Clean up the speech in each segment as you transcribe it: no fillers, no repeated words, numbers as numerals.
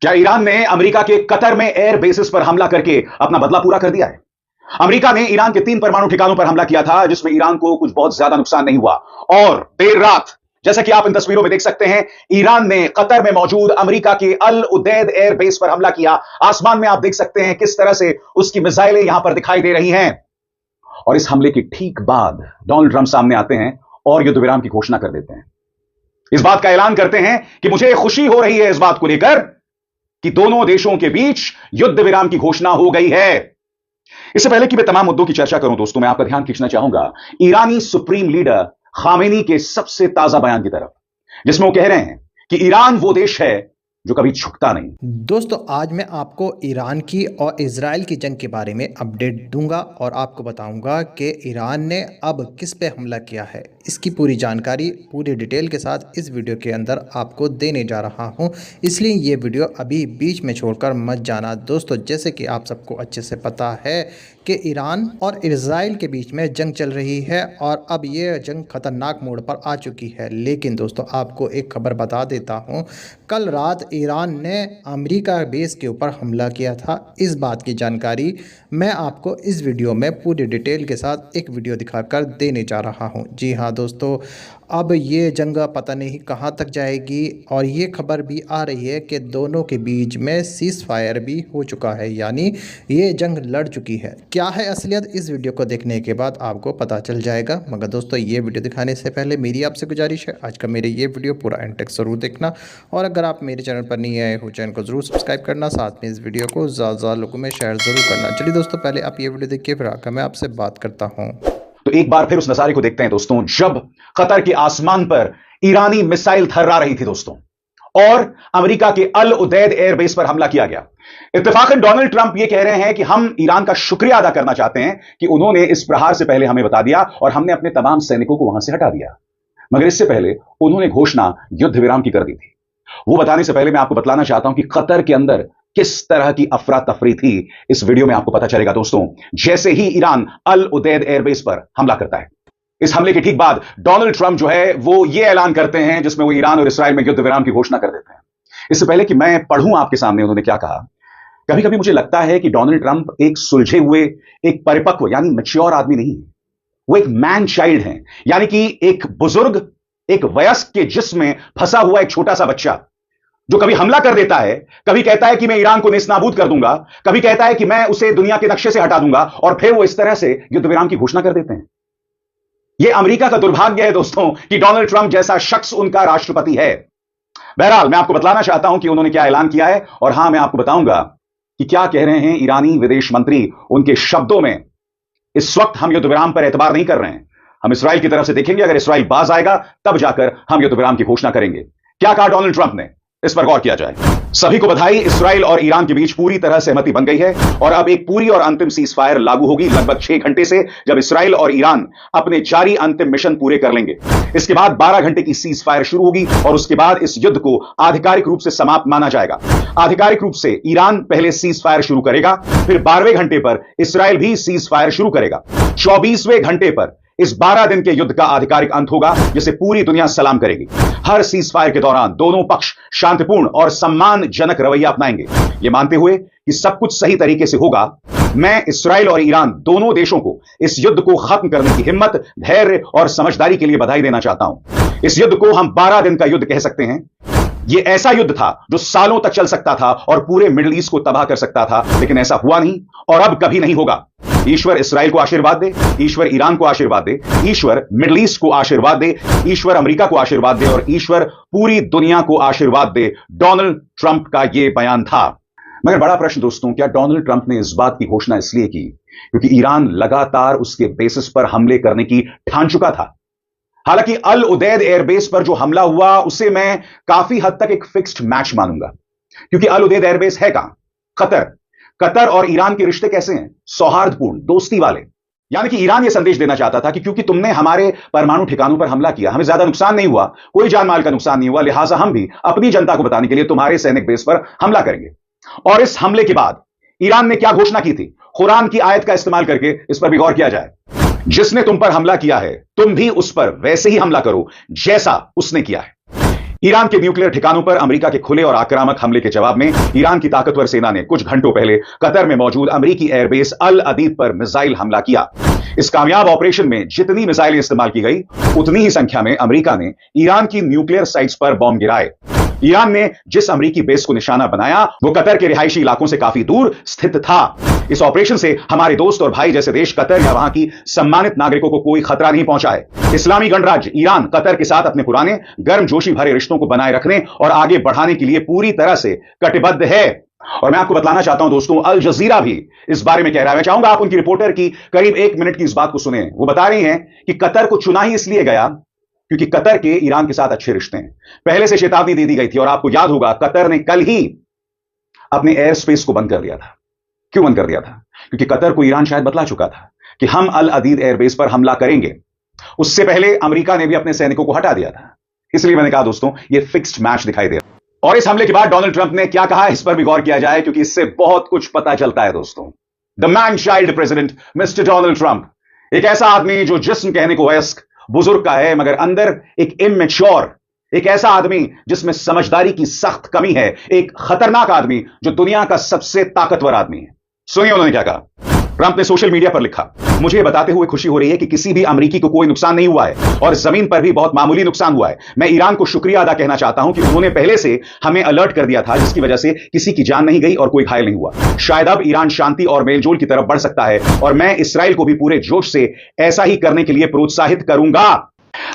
क्या ईरान ने अमेरिका के कतर में एयर बेसिस पर हमला करके अपना बदला पूरा कर दिया है? अमेरिका ने ईरान के 3 परमाणु ठिकानों पर हमला किया था, जिसमें ईरान को कुछ बहुत ज्यादा नुकसान नहीं हुआ। और देर रात, जैसा कि आप इन तस्वीरों में देख सकते हैं, ईरान ने कतर में मौजूद अमेरिका के अल उदैद एयर बेस पर हमला किया। आसमान में आप देख सकते हैं किस तरह से उसकी मिसाइलें यहां पर दिखाई दे रही हैं। और इस हमले के ठीक बाद डोनाल्ड ट्रंप सामने आते हैं और युद्ध विराम की घोषणा कर देते हैं। इस बात का ऐलान करते हैं कि मुझे खुशी हो रही है इस बात को लेकर कि दोनों देशों के बीच युद्ध विराम की घोषणा हो गई है। इससे पहले कि मैं तमाम मुद्दों की चर्चा करूं दोस्तों, मैं आपका ध्यान खींचना चाहूंगा ईरानी सुप्रीम लीडर खामेनी के सबसे ताजा बयान की तरफ, जिसमें वो कह रहे हैं कि ईरान वो देश है जो कभी झुकता नहीं। दोस्तों, आज मैं आपको ईरान की और इजराइल की जंग के बारे में अपडेट दूंगा और आपको बताऊंगा कि ईरान ने अब किस पे हमला किया है। इसकी पूरी जानकारी पूरी डिटेल के साथ इस वीडियो के अंदर आपको देने जा रहा हूं, इसलिए ये वीडियो अभी बीच में छोड़कर मत जाना। दोस्तों, जैसे कि आप सबको अच्छे से पता है कि ईरान और इजराइल के बीच में जंग चल रही है और अब ये जंग खतरनाक मोड़ पर आ चुकी है। लेकिन दोस्तों, आपको एक खबर बता देता हूं, कल रात ईरान ने अमेरिका बेस के ऊपर हमला किया था। इस बात की जानकारी मैं आपको इस वीडियो में पूरी डिटेल के साथ एक वीडियो दिखाकर देने जा रहा हूं। जी हाँ दोस्तों, अब ये जंग पता नहीं कहां तक जाएगी और ये खबर भी आ रही है कि दोनों के बीच में सीज़ फायर भी हो चुका है, यानी ये जंग लड़ चुकी है। क्या है असलियत, इस वीडियो को देखने के बाद आपको पता चल जाएगा। मगर दोस्तों, ये वीडियो दिखाने से पहले मेरी आपसे गुजारिश है, आज का मेरे ये वीडियो पूरा एंड तक ज़रूर देखना। और अगर आप मेरे चैनल पर नहीं आए हो, चैनल को ज़रूर सब्सक्राइब करना, साथ में इस वीडियो को ज़्यादा लोगों में शेयर ज़रूर करना। चलिए दोस्तों, पहले आप ये वीडियो देखिए, फिर आकर मैं आपसे बात करता हूँ। तो एक बार फिर उस नजारे को देखते हैं दोस्तों, जब कतर के आसमान पर ईरानी मिसाइल थर्रा रही थी दोस्तों, और अमेरिका के अल उदैद एयरबेस पर हमला किया गया। इत्तेफाकन डोनाल्ड ट्रंप ये कह रहे हैं कि हम ईरान का शुक्रिया अदा करना चाहते हैं कि उन्होंने इस प्रहार से पहले हमें बता दिया और हमने अपने तमाम सैनिकों को वहां से हटा दिया। मगर इससे पहले उन्होंने घोषणा युद्ध विराम की कर दी थी। वो बताने से पहले मैं आपको बतलाना चाहता हूं कि कतर के अंदर किस तरह की अफरा तफरी थी, इस वीडियो में आपको पता चलेगा दोस्तों, जैसे ही ईरान अल उदैद एयरबेस पर हमला करता है। इस हमले के ठीक बाद डोनाल्ड ट्रंप जो है वो ये ऐलान करते हैं, जिसमें वो ईरान और इस्राएल में युद्ध विराम की घोषणा कर देते हैं। इससे पहले कि मैं पढ़ूं आपके सामने उन्होंने क्या कहा, कभी कभी मुझे लगता है कि डोनाल्ड ट्रंप एक सुलझे हुए, एक परिपक्व यानी मैच्योर आदमी नहीं है। वो एक मैन चाइल्ड है, यानी कि एक बुजुर्ग, एक वयस्क के जिस्म में फंसा हुआ एक छोटा सा बच्चा, जो कभी हमला कर देता है, कभी कहता है कि मैं ईरान को नेस्तनाबूद कर दूंगा, कभी कहता है कि मैं उसे दुनिया के नक्शे से हटा दूंगा, और फिर वो इस तरह से युद्ध विराम की घोषणा कर देते हैं। यह अमेरिका का दुर्भाग्य है दोस्तों कि डोनाल्ड ट्रंप जैसा शख्स उनका राष्ट्रपति है। बहरहाल, मैं आपको बतलाना चाहता हूं कि उन्होंने क्या ऐलान किया है, और हां, मैं आपको बताऊंगा कि क्या कह रहे हैं ईरानी विदेश मंत्री। उनके शब्दों में, इस वक्त हम युद्ध विराम पर एतबार नहीं कर रहे हैं, हम इसराइल की तरफ से देखेंगे, अगर इसराइल बाज आएगा तब जाकर हम युद्ध विराम की घोषणा करेंगे। क्या कहा डोनाल्ड ट्रंप ने, इस पर गौर किया जाए। सभी को बधाई, इसराइल और ईरान के बीच पूरी तरह सहमति बन गई है और अब एक पूरी और अंतिम सीज फायर लागू होगी लगभग 6 घंटे से, जब इसराइल और ईरान अपने जारी अंतिम मिशन पूरे कर लेंगे। इसके बाद 12 घंटे की सीज फायर शुरू होगी और उसके बाद इस युद्ध को आधिकारिक रूप से समाप्त माना जाएगा। आधिकारिक रूप से ईरान पहले सीज फायर शुरू करेगा, फिर 12वें घंटे पर इसराइल भी सीज फायर शुरू करेगा। 24वें घंटे पर इस 12 दिन के युद्ध का आधिकारिक अंत होगा, जिसे पूरी दुनिया सलाम करेगी। हर सीज फायर के दौरान दोनों पक्ष शांतिपूर्ण और सम्मानजनक रवैया अपनाएंगे। यह मानते हुए कि सब कुछ सही तरीके से होगा, मैं इसराइल और ईरान दोनों देशों को इस युद्ध को खत्म करने की हिम्मत, धैर्य और समझदारी के लिए बधाई देना चाहता हूं। इस युद्ध को हम 12 दिन का युद्ध कह सकते हैं। यह ऐसा युद्ध था जो सालों तक चल सकता था और पूरे मिडिल ईस्ट को तबाह कर सकता था, लेकिन ऐसा हुआ नहीं और अब कभी नहीं होगा। ईश्वर इसराइल को आशीर्वाद दे, ईश्वर ईरान को आशीर्वाद दे, ईश्वर मिडिल ईस्ट को आशीर्वाद दे, ईश्वर अमेरिका को आशीर्वाद दे और ईश्वर पूरी दुनिया को आशीर्वाद दे। डोनाल्ड ट्रंप का यह बयान था। मगर बड़ा प्रश्न दोस्तों, क्या डोनाल्ड ट्रंप ने इस बात की घोषणा इसलिए की क्योंकि ईरान लगातार उसके बेसिस पर हमले करने की ठान चुका था? हालांकि अल उदैद एयरबेस पर जो हमला हुआ उसे मैं काफी हद तक एक फिक्स्ड मैच मानूंगा, क्योंकि अल उदैद एयरबेस है कहां? कतर। कतर और ईरान के रिश्ते कैसे हैं? सौहार्दपूर्ण, दोस्ती वाले। यानी कि ईरान यह संदेश देना चाहता था कि क्योंकि तुमने हमारे परमाणु ठिकानों पर हमला किया, हमें ज्यादा नुकसान नहीं हुआ, कोई जान माल का नुकसान नहीं हुआ, लिहाजा हम भी अपनी जनता को बताने के लिए तुम्हारे सैनिक बेस पर हमला करेंगे। और इस हमले के बाद ईरान ने क्या घोषणा की थी? कुरान की आयत का इस्तेमाल करके इस पर भी गौर किया जाए, जिसने तुम पर हमला किया है तुम भी उस पर वैसे ही हमला करो जैसा उसने किया है। ईरान के न्यूक्लियर ठिकानों पर अमेरिका के खुले और आक्रामक हमले के जवाब में ईरान की ताकतवर सेना ने कुछ घंटों पहले कतर में मौजूद अमेरिकी एयरबेस अल अदीद पर मिसाइल हमला किया। इस कामयाब ऑपरेशन में जितनी मिसाइलें इस्तेमाल की गई, उतनी ही संख्या में अमेरिका ने ईरान की न्यूक्लियर साइट्स पर बॉम्ब गिराए। ईरान ने जिस अमेरिकी बेस को निशाना बनाया, वो कतर के रिहायशी इलाकों से काफी दूर स्थित था। इस ऑपरेशन से हमारे दोस्त और भाई जैसे देश कतर या वहां की सम्मानित नागरिकों को कोई खतरा नहीं पहुंचा है। इस्लामी गणराज्य ईरान कतर के साथ अपने पुराने गर्मजोशी भरे रिश्तों को बनाए रखने और आगे बढ़ाने के लिए पूरी तरह से कटिबद्ध है। और मैं आपको बताना चाहता हूं दोस्तों, अल जजीरा भी इस बारे में कह रहा है। मैं चाहूंगा आप उनकी रिपोर्टर की करीब 1 मिनट की इस बात को सुने। वो बता रही हैं कि कतर को चुना ही इसलिए गया क्योंकि कतर के ईरान के साथ अच्छे रिश्ते हैं। पहले से चेतावनी दे दी गई थी और आपको याद होगा कतर ने कल ही अपने एयर स्पेस को बंद कर दिया था। क्यों बंद कर दिया था? क्योंकि कतर को ईरान शायद बतला चुका था कि हम अल अदीद एयरबेस पर हमला करेंगे। उससे पहले अमेरिका ने भी अपने सैनिकों को हटा दिया था। इसलिए मैंने कहा दोस्तों, यह फिक्स्ड मैच दिखाई दे रहा। और इस हमले के बाद डोनाल्ड ट्रंप ने क्या कहा, इस पर भी गौर किया जाए क्योंकि इससे बहुत कुछ पता चलता है दोस्तों। The man child president mister Donald Trump, एक ऐसा आदमी जो जिस्म कहने को वयस्क बुजुर्ग का है मगर अंदर एक इमेच्योर, एक ऐसा आदमी जिसमें समझदारी की सख्त कमी है, एक खतरनाक आदमी जो दुनिया का सबसे ताकतवर आदमी है। सुनिए उन्होंने क्या कहा। ट्रंप ने सोशल मीडिया पर लिखा, मुझे बताते हुए खुशी हो रही है कि किसी भी अमेरिकी को कोई नुकसान नहीं हुआ है और जमीन पर भी बहुत मामूली नुकसान हुआ है। मैं ईरान को शुक्रिया अदा कहना चाहता हूं कि उन्होंने पहले से हमें अलर्ट कर दिया था, जिसकी वजह से किसी की जान नहीं गई और कोई घायल नहीं हुआ। शायद अब ईरान शांति और मेलजोल की तरफ बढ़ सकता है और मैं इसराइल को भी पूरे जोश से ऐसा ही करने के लिए प्रोत्साहित करूंगा।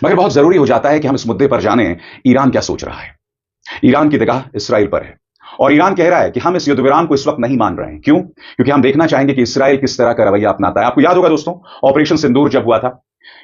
मगर बहुत जरूरी हो जाता है कि हम इस मुद्दे पर जानें ईरान क्या सोच रहा है। ईरान की निगाह इसराइल पर है और ईरान कह रहा है कि हम इस युद्ध विराम को इस वक्त नहीं मान रहे हैं। क्यों? क्योंकि हम देखना चाहेंगे कि इसराइल किस तरह का रवैया अपनाता है। आपको याद होगा दोस्तों, ऑपरेशन सिंदूर जब हुआ था,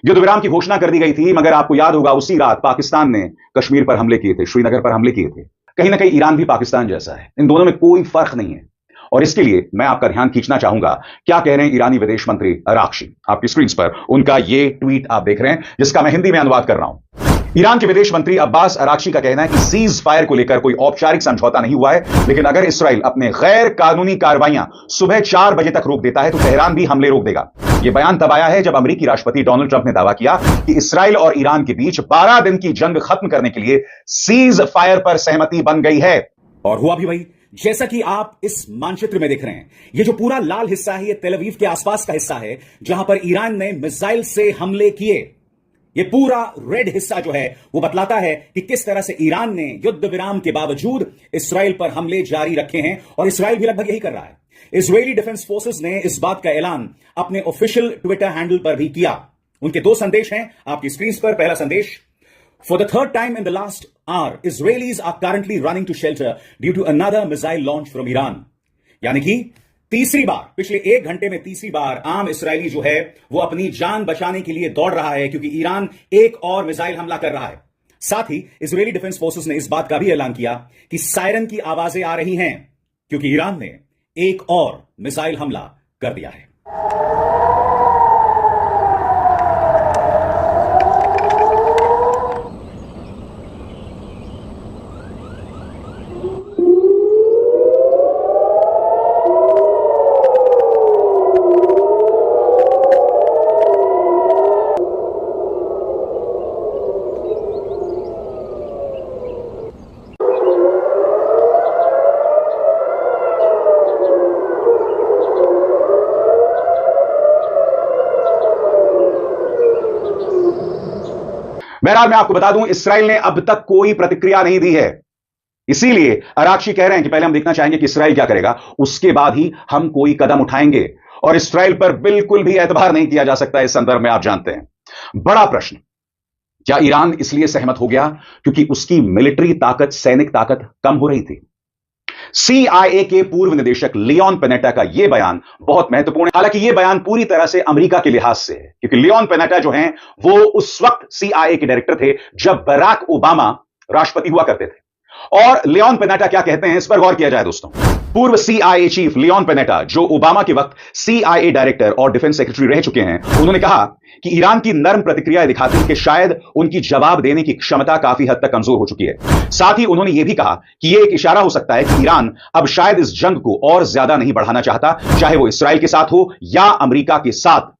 युद्ध विराम की घोषणा कर दी गई थी, मगर आपको याद होगा उसी रात पाकिस्तान ने कश्मीर पर हमले किए थे, श्रीनगर पर हमले किए थे। कहीं ना कहीं ईरान भी पाकिस्तान जैसा है, इन दोनों में कोई फर्क नहीं है। और इसके लिए मैं आपका ध्यान खींचना चाहूंगा, क्या कह रहे हैं ईरानी विदेश मंत्री अराक्ची। आपकी स्क्रीन पर उनका ये ट्वीट आप देख रहे हैं, जिसका मैं हिंदी में अनुवाद कर रहा हूं। ईरान के विदेश मंत्री अब्बास अराक्ची का कहना है कि सीज फायर को लेकर कोई औपचारिक समझौता नहीं हुआ है, लेकिन अगर इसराइल अपने गैर कानूनी कार्रवाइयां सुबह 4 बजे तक रोक देता है तो तेहरान भी हमले रोक देगा। यह बयान तब आया है जब अमेरिकी राष्ट्रपति डोनाल्ड ट्रंप ने दावा किया कि इसराइल और ईरान के बीच 12 दिन की जंग खत्म करने के लिए सीज फायर पर सहमति बन गई है। और हुआ भी वही, जैसा कि आप इस मानचित्र में देख रहे हैं। ये जो पूरा लाल हिस्सा है, ये तेल अवीव के आसपास का हिस्सा है जहां पर ईरान ने मिसाइल से हमले किए। ये पूरा रेड हिस्सा जो है वो बतलाता है कि किस तरह से ईरान ने युद्ध विराम के बावजूद इसराइल पर हमले जारी रखे हैं और इसराइल भी लगभग यही कर रहा है। इजरायली डिफेंस फोर्सेस ने इस बात का ऐलान अपने ऑफिशियल ट्विटर हैंडल पर भी किया। उनके 2 संदेश हैं आपकी स्क्रीन पर। पहला संदेश, For the third time in the last hour, Israelis are currently running to shelter due to another missile launch from Iran. यानी कि तीसरी बार, पिछले 1 घंटे में तीसरी बार आम इसराइली जो है वो अपनी जान बचाने के लिए दौड़ रहा है क्योंकि ईरान एक और मिसाइल हमला कर रहा है। साथ ही इजरायली डिफेंस फोर्सेस ने इस बात का भी ऐलान किया कि सायरन की आवाजें आ रही हैं क्योंकि ईरान ने एक और मिसाइल हमला कर दिया है। बहरहाल मैं आपको बता दूं, इसराइल ने अब तक कोई प्रतिक्रिया नहीं दी है। इसीलिए अराक्ची कह रहे हैं कि पहले हम देखना चाहेंगे कि इसराइल क्या करेगा, उसके बाद ही हम कोई कदम उठाएंगे। और इसराइल पर बिल्कुल भी एतबार नहीं किया जा सकता इस संदर्भ में। आप जानते हैं बड़ा प्रश्न, क्या ईरान इसलिए सहमत हो गया क्योंकि उसकी मिलिट्री ताकत, सैनिक ताकत कम हो रही थी? CIA के पूर्व निदेशक लियोन पेनेटा का यह बयान बहुत महत्वपूर्ण है। हालांकि यह बयान पूरी तरह से अमेरिका के लिहाज से है क्योंकि लियोन पेनेटा जो हैं वो उस वक्त CIA के डायरेक्टर थे जब बराक ओबामा राष्ट्रपति हुआ करते थे। और लियोन पेनेटा क्या कहते हैं, इस पर गौर किया जाए दोस्तों। पूर्व CIA चीफ लियोन पेनेटा, जो ओबामा के वक्त CIA डायरेक्टर और डिफेंस सेक्रेटरी रह चुके हैं, उन्होंने कहा कि ईरान की नर्म प्रतिक्रिया दिखाती है कि शायद उनकी जवाब देने की क्षमता काफी हद तक कमजोर हो चुकी है। साथ ही उन्होंने यह भी कहा कि यह एक इशारा हो सकता है कि ईरान अब शायद इस जंग को और ज्यादा नहीं बढ़ाना चाहता, चाहे वो इसराइल के साथ हो या अमेरिका के साथ।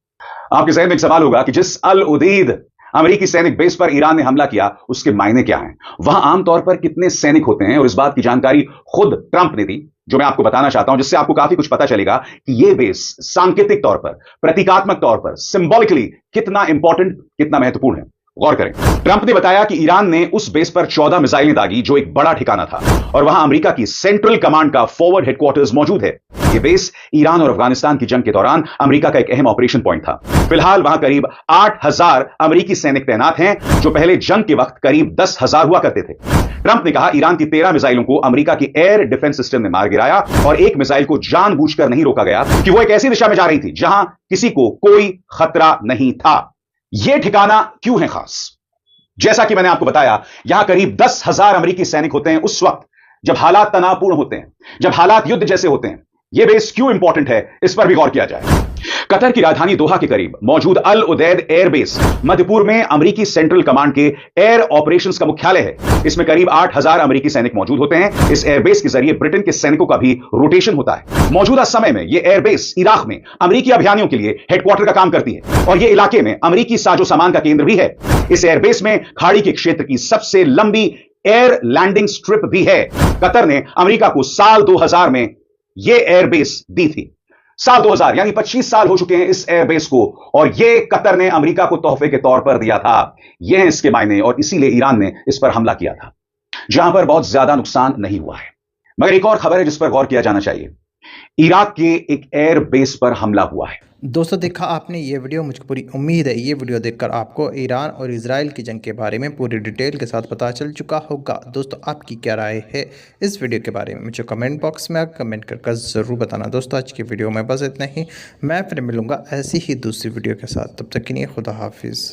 आपके जहन में एक सवाल होगा कि जिस अल उदीद अमेरिकी सैनिक बेस पर ईरान ने हमला किया, उसके मायने क्या हैं, वहां आमतौर पर कितने सैनिक होते हैं, और इस बात की जानकारी खुद ट्रंप ने दी, जो मैं आपको बताना चाहता हूं, जिससे आपको काफी कुछ पता चलेगा कि यह बेस सांकेतिक तौर पर, प्रतीकात्मक तौर पर, सिंबॉलिकली कितना इंपॉर्टेंट, कितना महत्वपूर्ण है। गौर करें, ट्रंप ने बताया कि ईरान ने उस बेस पर 14 मिसाइलें दागी, जो एक बड़ा ठिकाना था, और वहां अमेरिका की सेंट्रल कमांड का फॉरवर्ड हेडक्वार्टर्स मौजूद है। यह बेस ईरान और अफगानिस्तान की जंग के दौरान अमेरिका का एक अहम ऑपरेशन पॉइंट था। फिलहाल वहां करीब 8,000 अमेरिकी सैनिक तैनात हैं, जो पहले जंग के वक्त करीब 10,000 हुआ करते थे। ट्रंप ने कहा, ईरान की 13 मिसाइलों को अमेरिका की एयर डिफेंस सिस्टम ने मार गिराया, और एक मिसाइल को जानबूझकर नहीं रोका गया कि वो एक ऐसी दिशा में जा रही थी जहां किसी को कोई खतरा नहीं था। यह ठिकाना क्यों है खास? जैसा कि मैंने आपको बताया, यहां करीब 10,000 अमेरिकी सैनिक होते हैं उस वक्त जब हालात तनावपूर्ण होते हैं, जब हालात युद्ध जैसे होते हैं। यह बेस क्यों इंपॉर्टेंट है, इस पर भी गौर किया जाए। कतर की राजधानी दोहा के करीब मौजूद अल उदैद एयरबेस मध्य पूर्व में अमेरिकी सेंट्रल कमांड के एयर ऑपरेशंस का मुख्यालय है। इसमें करीब 8,000 अमेरिकी सैनिक मौजूद होते हैं। इस एयरबेस के जरिए ब्रिटेन के सैनिकों का भी रोटेशन होता है। मौजूदा समय में यह एयरबेस इराक में अमेरिकी अभियानियों के लिए हेडक्वार्टर का काम करती है, और यह इलाके में अमेरिकी साजो सामान का केंद्र भी है। इस एयरबेस में खाड़ी के क्षेत्र की सबसे लंबी एयर लैंडिंग स्ट्रिप भी है। कतर ने अमेरिका को साल 2000 में यह एयरबेस दी थी। साल 2000 यानी 25 साल हो चुके हैं इस एयरबेस को, और यह कतर ने अमेरिका को तोहफे के तौर पर दिया था। यह है इसके मायने, और इसीलिए ईरान ने इस पर हमला किया था, जहां पर बहुत ज्यादा नुकसान नहीं हुआ है। मगर एक और खबर है जिस पर गौर किया जाना चाहिए। इराक के एक एयर बेस पर हमला हुआ है। दोस्तों, देखा आपने ये वीडियो, मुझे पूरी उम्मीद है ये वीडियो देखकर आपको ईरान और इजराइल की जंग के बारे में पूरी डिटेल के साथ पता चल चुका होगा। दोस्तों, आपकी क्या राय है इस वीडियो के बारे में, मुझे कमेंट बॉक्स में कमेंट कर ज़रूर बताना। दोस्तों, आज की वीडियो में बस इतना ही। मैं फिर मिलूँगा ऐसी ही दूसरी वीडियो के साथ। तब तक के लिए खुदा हाफिज़।